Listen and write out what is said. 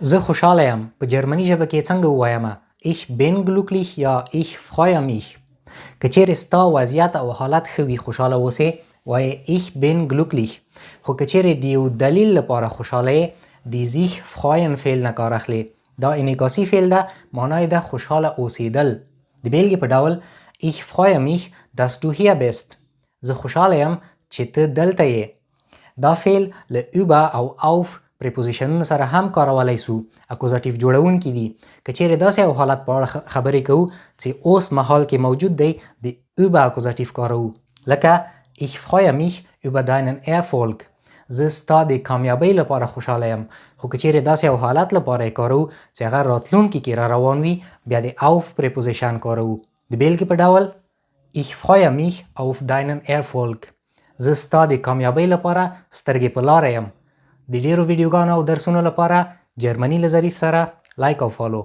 زه خوشحاله یم په جرمني ژبه کې څنګه ووایم؟ Ich bin glücklich یا ich freue mich. که چیرې ستا وضعیت او حالت ښه وي خوشحاله اوسې وایې ich bin glücklich. خو که چیرې د یو دلیل لپاره خوشحاله یې د sich freuen فعل نه کار اخلي. دا انعکاسي فعل ده، معنا یې ده خوشحاله اوسېدل. د بیلګې په ډول ich freue mich dass du hier bist. زه خوشحاله یم چې ته دلته یې. دا فعل له über او auf پریپوزیشنونو سره هم کارولی سو. اکوزاتیو جوړونکي دي. که چیرې داسې یو حالت په اړه خبرې کوو چې اوس مهال کې موجود دی د über اکوزاتیو کاروو. لکه ich freue mich über deinen Erfolg. زه ستا د کامیابۍ لپاره خوشحاله یم. خو که چیرې داسې یو حالت لپاره یې کاروو چې هغه راتلونکي کې را روان وي بیا د auf پریپوزیشن کاروو. د بیلګې په ډول ich freue mich auf deinen Erfolg. زه ستا د کامیابۍ لپاره سترګې په لاره یم. د ډیرو ویډیوګانو او درسونو لپاره جرمني له ظریف سره لایک او فالو.